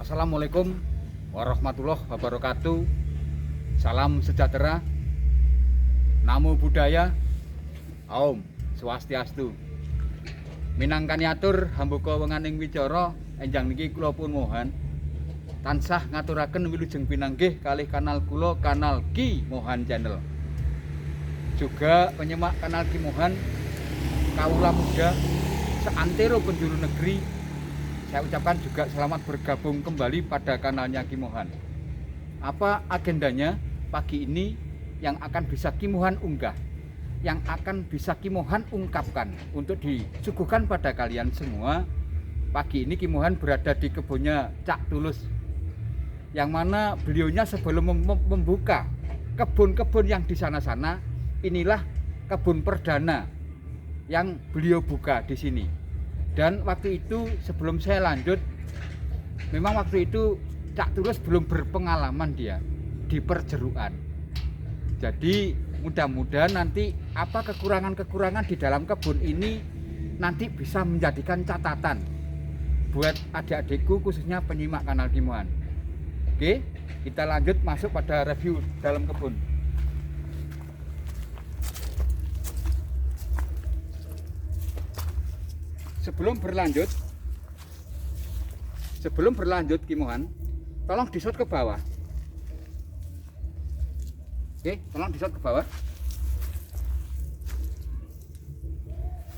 Assalamualaikum warahmatullahi wabarakatuh. Salam sejahtera, namo buddhaya, Om Swastiastu. Minangkaniatur hambuka wenganing wicara enjang niki kula pun mohon tansah ngaturaken wilujeng pinanggih kalih kanal kula, kanal Ki Mohan Channel. Juga penyemak kanal Ki Mohan kawula muda seantero penjuru negeri. Saya ucapkan juga selamat bergabung kembali pada kanalnya Ki Mohan. Apa agendanya pagi ini yang akan bisa Ki Mohan unggah, yang akan bisa Ki Mohan ungkapkan untuk disuguhkan pada kalian semua. Pagi ini Ki Mohan berada di kebunnya Cak Tulus, yang mana beliaunya sebelum membuka kebun-kebun yang di sana-sana, inilah kebun perdana yang beliau buka di sini. Dan waktu itu sebelum saya lanjut, memang waktu itu Cak Tulus belum berpengalaman dia di perjeruan. Jadi mudah-mudahan nanti apa kekurangan-kekurangan di dalam kebun ini nanti bisa menjadikan catatan buat adik-adikku, khususnya penyimak kanal Ki Mohan. Oke, kita lanjut masuk pada review dalam kebun. Sebelum berlanjut Ki Mohan, tolong disot ke bawah. Oke, tolong disot ke bawah.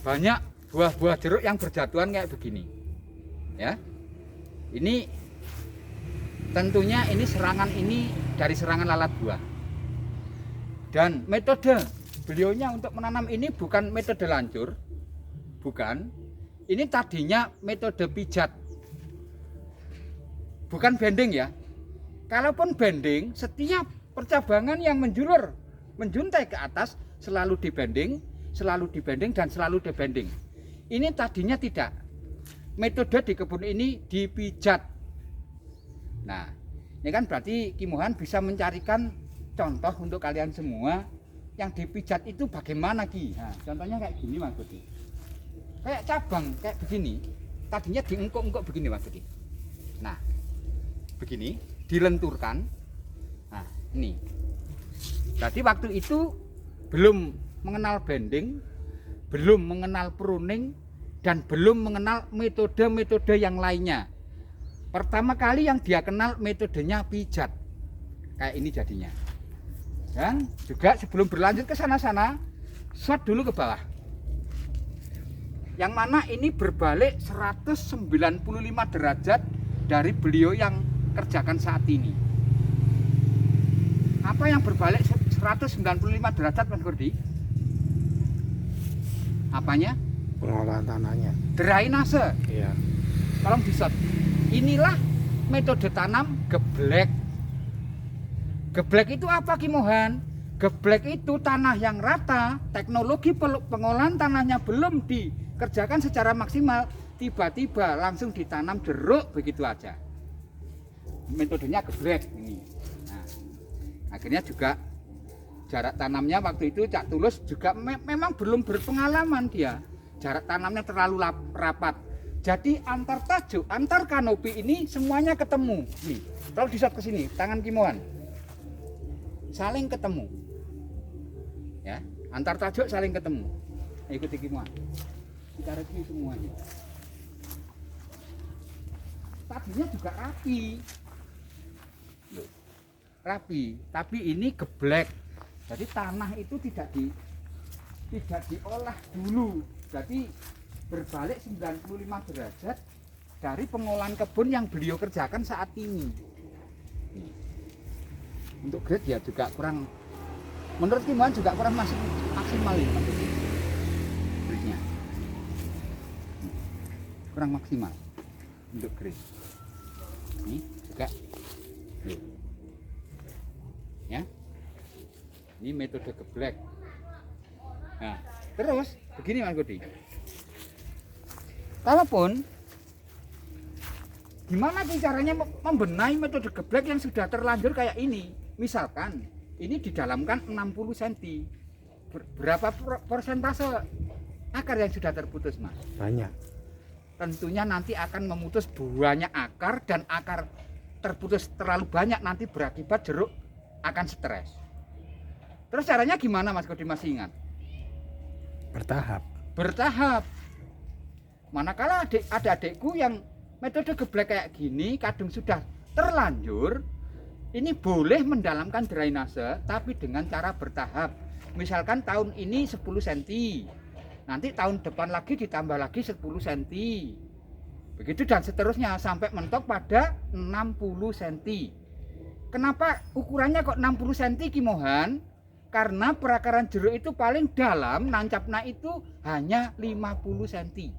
Banyak buah-buah jeruk yang berjatuhan kayak begini. Ya. Ini tentunya ini serangan ini dari serangan lalat buah. Dan metode beliaunya untuk menanam ini bukan metode lancur. Bukan. Ini tadinya metode pijat, bukan bending ya. Kalaupun bending, setiap percabangan yang menjuntai ke atas selalu dibending, dan selalu dibending. Ini tadinya tidak. Metode di kebun ini dipijat. Nah, ini kan berarti Ki Mohan bisa mencarikan contoh untuk kalian semua. Yang dipijat itu bagaimana Ki? Nah, contohnya kayak gini Mas Budi. Kayak cabang kayak begini, tadinya diengkok-engkok begini Mas Budi. Nah, begini dilenturkan. Nah, ini berarti waktu itu belum mengenal bending, belum mengenal pruning, dan belum mengenal metode-metode yang lainnya. Pertama kali yang dia kenal metodenya pijat. Kayak ini jadinya. Dan juga sebelum berlanjut ke sana-sana, shot dulu ke bawah. Yang mana ini berbalik 195 derajat dari beliau yang kerjakan saat ini. Apa yang berbalik 195 derajat Mas Kurdi? Apanya? Pengolahan tanahnya. Drainase. Iya. Tolong disot. Inilah metode tanam geblek. Geblek itu apa Ki Mohan? Geblek itu tanah yang rata, teknologi pengolahan tanahnya belum dikerjakan secara maksimal, tiba-tiba langsung ditanam jeruk begitu aja. Metodenya geblek ini. Nah, akhirnya juga jarak tanamnya waktu itu Cak Tulus juga memang belum berpengalaman dia. Jarak tanamnya terlalu rapat. Jadi antar tajuk, antar kanopi ini semuanya ketemu. Nih, kalau disot ke sini, tangan Ki Mohan. Saling ketemu. Ya, antar tajuk saling ketemu. Ikuti Ki Mohan. Kita review semuanya. Tadinya juga rapi, tapi ini geblek. Jadi tanah itu tidak diolah dulu. Jadi berbalik 95 derajat dari pengolahan kebun yang beliau kerjakan saat ini. Untuk grade ya juga kurang, menurut Ki Mohan juga kurang maksimal ya grade-nya. Kurang maksimal untuk grade. Ini juga ya. Ini metode geblek. Nah, terus begini Mas Budi. Kalaupun gimana caranya membenahi metode geblek yang sudah terlanjur kayak ini? Misalkan ini didalamkan 60 cm. Berapa persentase akar yang sudah terputus Mas? Banyak. tentunya nanti akan memutus banyak akar, dan akar terputus terlalu banyak nanti berakibat jeruk akan stres. Terus caranya gimana Mas Kodi, masih ingat? Bertahap. Manakala ada adikku yang metode geblek kayak gini, kadang sudah terlanjur, ini boleh mendalamkan drainase tapi dengan cara bertahap. Misalkan tahun ini 10 cm, nanti tahun depan lagi ditambah lagi 10 cm, begitu dan seterusnya sampai mentok pada 60 cm. Kenapa ukurannya kok 60 cm Ki Mohan? Karena perakaran jeruk itu paling dalam, nancapnya itu hanya 50 cm.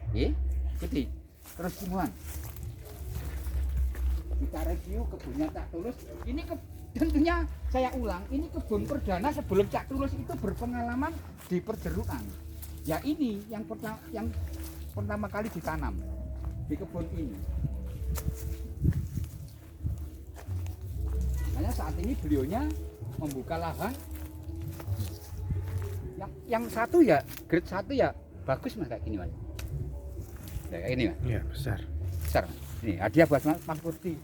Ikuti terus Ki Mohan. Kita review kebunnya Cak Tulus. Ini tentunya saya ulang, ini kebun perdana sebelum Cak Tulus itu berpengalaman di perjeruan. Ya ini yang pertama kali ditanam di kebun ini. Makanya saat ini beliaunya membuka lahan yang satu ya, grade 1 ya bagus Mas, kayak gini Mas. Ya, kayak ini Mas. Iya, besar. Besar. Nih, hadiah buat Mas Kurti.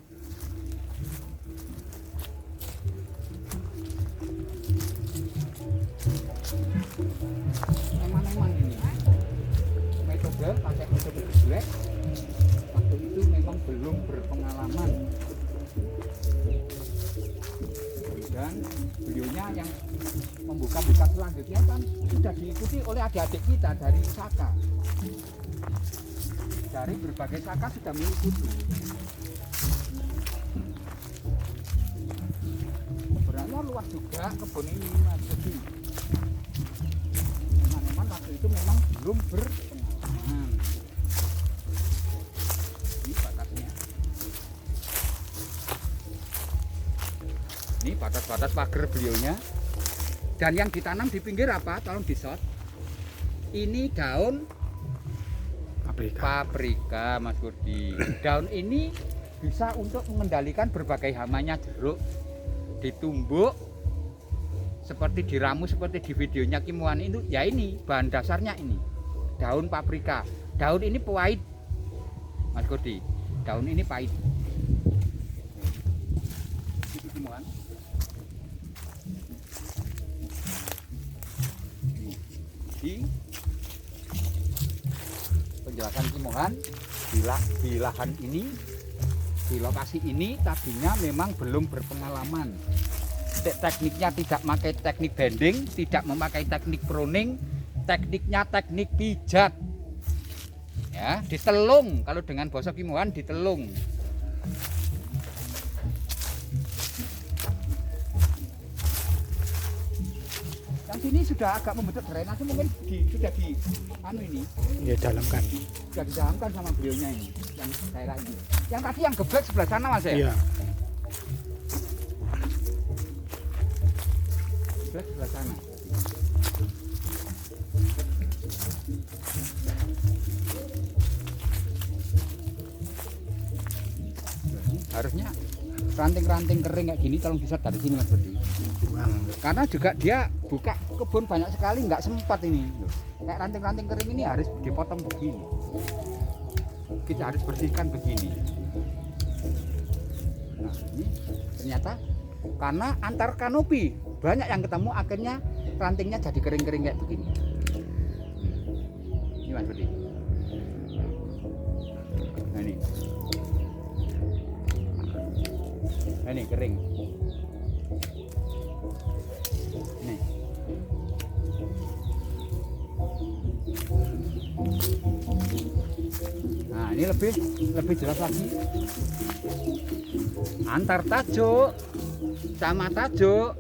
Eman-eman ini. Metode pakai metode geblek. Waktu itu memang belum berpengalaman. Dan beliaunya yang membuka-buka selanjutnya kan sudah diikuti oleh adik-adik kita dari Saka. Dari berbagai Saka sudah mengikuti. Sebenarnya luas juga kebun ini Mas Budi. Teman-teman waktu itu memang belum berpengalaman. Ini batasnya. Ini batas-batas pagar beliaunya. Dan yang ditanam di pinggir apa? Tolong di-shot. Ini daun paprika Mas Kurdi. Daun ini bisa untuk mengendalikan berbagai hamanya jeruk. Ditumbuk seperti diramu seperti di videonya Ki Mohan itu. Ya ini bahan dasarnya ini. Daun paprika. Daun ini pahit Mas Kurdi. Daun ini pahit. Itu Ki Mohan. Di penjelasan Ki Mohan di lahan ini, di lokasi ini tadinya memang belum berpengalaman. Tekniknya tidak memakai teknik bending, tidak memakai teknik pruning, tekniknya teknik pijat. Ya, ditelung, kalau dengan bahasa Ki Mohan ditelung. Yang sini sudah agak membentuk drainase, mungkin sudah di ini. Ya, dalamkan. Sudah didalamkan sama beliaunya ini, yang daerah ini. Yang tadi yang geblek sebelah sana Mas ya? Iya. Geblek sebelah sana. Harusnya ranting-ranting kering kayak gini tolong bisa dari sini Mas Budi. Karena juga dia buka kebun banyak sekali, nggak sempat ini. Kayak ranting-ranting kering ini harus dipotong begini. Kita harus bersihkan begini. Nah ini ternyata karena antar kanopi banyak yang ketemu, akhirnya rantingnya jadi kering-kering kayak begini. Ini Mas Budi. Nah ini. Nah, ini kering. Nih. Nah, ini lebih jelas lagi. Antar tajuk sama tajuk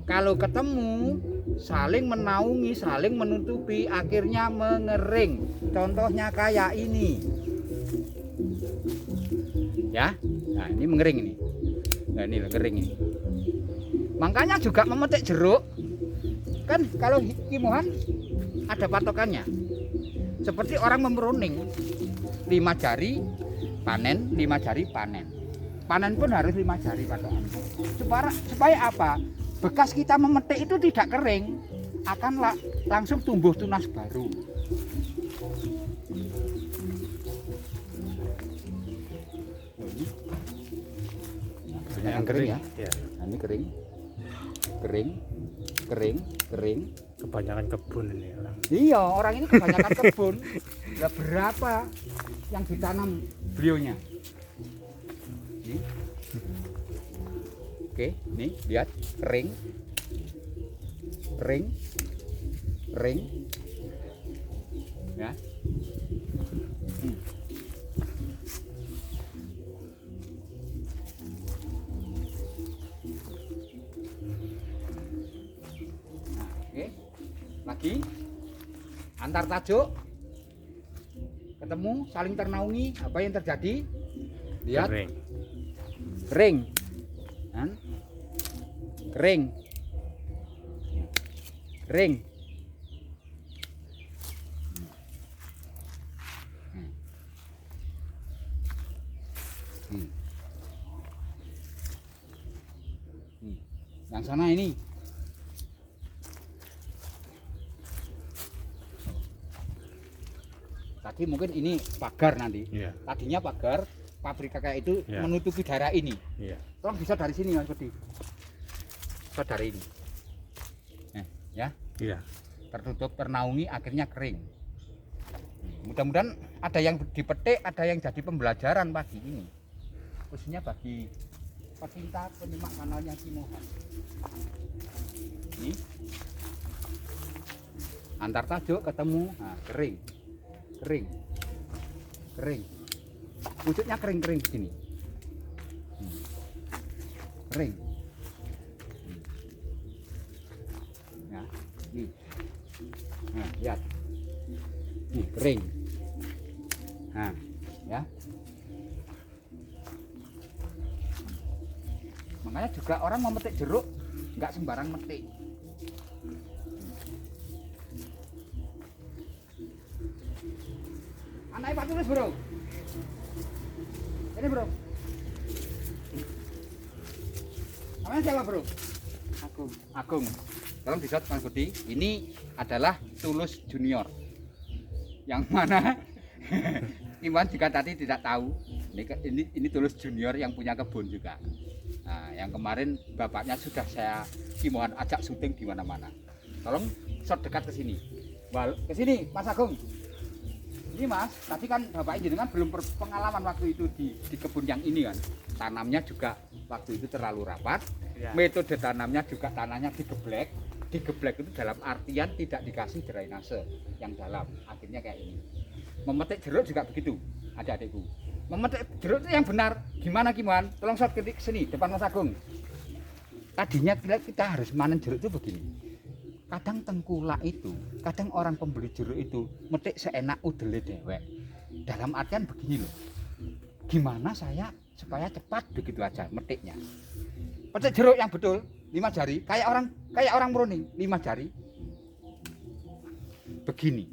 kalau ketemu saling menaungi, saling menutupi, akhirnya mengering. Contohnya kayak ini. Ya. Nah, ini mengering ini. Nah, ini kering ini. Makanya juga memetik jeruk kan kalau Ki Mohan ada patokannya. Seperti orang memruning, 5 jari panen, 5 jari panen. Panen pun harus 5 jari patokan. Supaya apa? Bekas kita memetik itu tidak kering, akan langsung tumbuh tunas baru. Banyak yang kering ya. Ya. Nah, ini kering. Kering. Kebanyakan kebun ini orang. Iya, orang ini kebanyakan kebun. Lah berapa yang ditanam beliaunya? Nih. Oke, nih lihat kering. Ya. Nah, oke. Lagi antar tajuk ketemu saling ternaungi, apa yang terjadi? Lihat kering. Kan? Kering. Yang sana ini tadi mungkin ini pagar nanti. Iya. Tadinya pagar pabrik kayak itu Iya. menutupi daerah ini. Iya. Tolong bisa dari sini Mas Budi. Bisa dari ini. Ya. Iya. Tertutup ternaungi akhirnya kering. Mudah-mudahan ada yang dipetik, ada yang jadi pembelajaran pagi ini. Khususnya bagi pecinta penyimak kanalnya Ki Mohan. Ini antar tajuk ketemu, nah, kering. Wujudnya kering begini. Kering. Ya, ini. Nah, lihat. Nih, kering. Nah, ya. Makanya juga orang mau metik jeruk nggak sembarang metik. Anaknya Pak Tulis, bro. Ini, bro. Namanya siapa, bro? Agung. Tolong diset Mas Budi. Ini adalah Tulus Junior. Yang mana Iwan juga tadi tidak tahu. Ini Tulus Junior yang punya kebun juga. Nah, yang kemarin bapaknya sudah saya Ki Mohan ajak syuting di mana-mana. Tolong shot dekat ke sini. Ke sini, Mas Agung. Ini Mas, tadi kan Bapak jenengan belum pengalaman waktu itu di kebun yang ini kan. Tanamnya juga waktu itu terlalu rapat. Ya. Metode tanamnya juga tanahnya digeblek. Digeblek itu dalam artian tidak dikasih drainase yang dalam. Akhirnya kayak ini. Memetik jeruk juga begitu, adik-adikku. Memetik jeruk itu yang benar. Gimana Ki Mohan? Tolong shot ke sini depan Mas Agung. Tadinya kita harus manen jeruk itu begini. Kadang tengkulak itu, kadang orang pembeli jeruk itu metik seenak udele dewek. Dalam artian begini loh. Gimana saya supaya cepat begitu aja metiknya. Petik jeruk yang betul 5 jari, kayak orang meruning 5 jari. Begini.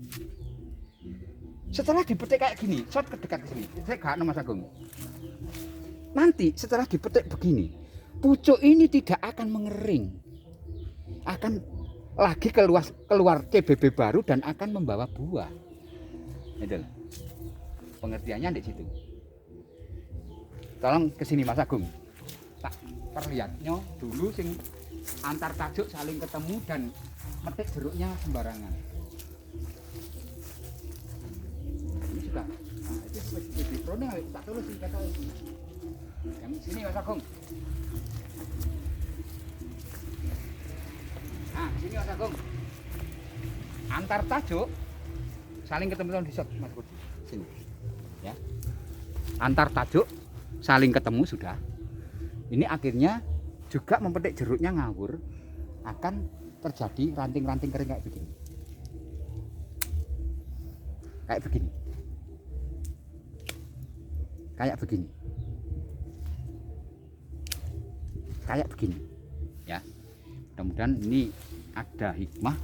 Setelah dipetik kayak gini, shot ke dekat ke sini. Saya gak Mas Agung. Nanti setelah dipetik begini, pucuk ini tidak akan mengering. Akan lagi keluar CBB baru dan akan membawa buah. Itu pengertiannya di situ. Tolong ke sini Mas Agung. Tak perlihatnya dulu sing antar tajuk saling ketemu dan metik jeruknya sembarangan. Ini sudah. Nah, itu di proning tak tulus sih kata. Yang sini Mas Agung. Nah, sini Mas Agung. Antar tajuk saling ketemu di shot Mas Budi. Sini. Ya. Antar tajuk saling ketemu sudah. Ini akhirnya juga memetik jeruknya ngawur akan terjadi ranting-ranting kering kayak begini. Kayak begini. Kayak begini. Kayak begini. Ya. Mudah-mudahan ini ada hikmah,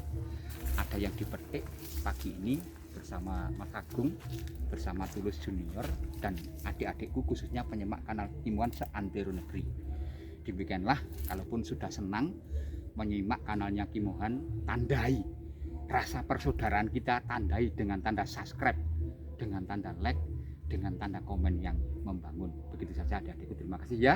ada yang dipetik pagi ini bersama Mas Agung, bersama Tulus Junior dan adik-adikku khususnya penyimak kanal Ki Mohan seantero negeri. Demikianlah, kalaupun sudah senang menyimak kanalnya Ki Mohan, tandai rasa persaudaraan kita, tandai dengan tanda subscribe, dengan tanda like, dengan tanda komen yang membangun. Begitu saja adik-adikku, terima kasih ya.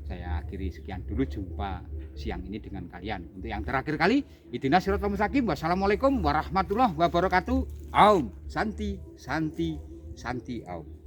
Saya akhiri sekian dulu, jumpa siang ini dengan kalian. Untuk yang terakhir kali, ihdinas siratal mustaqim. Wassalamualaikum warahmatullahi wabarakatuh. Aum, santi, santi, santi, aum.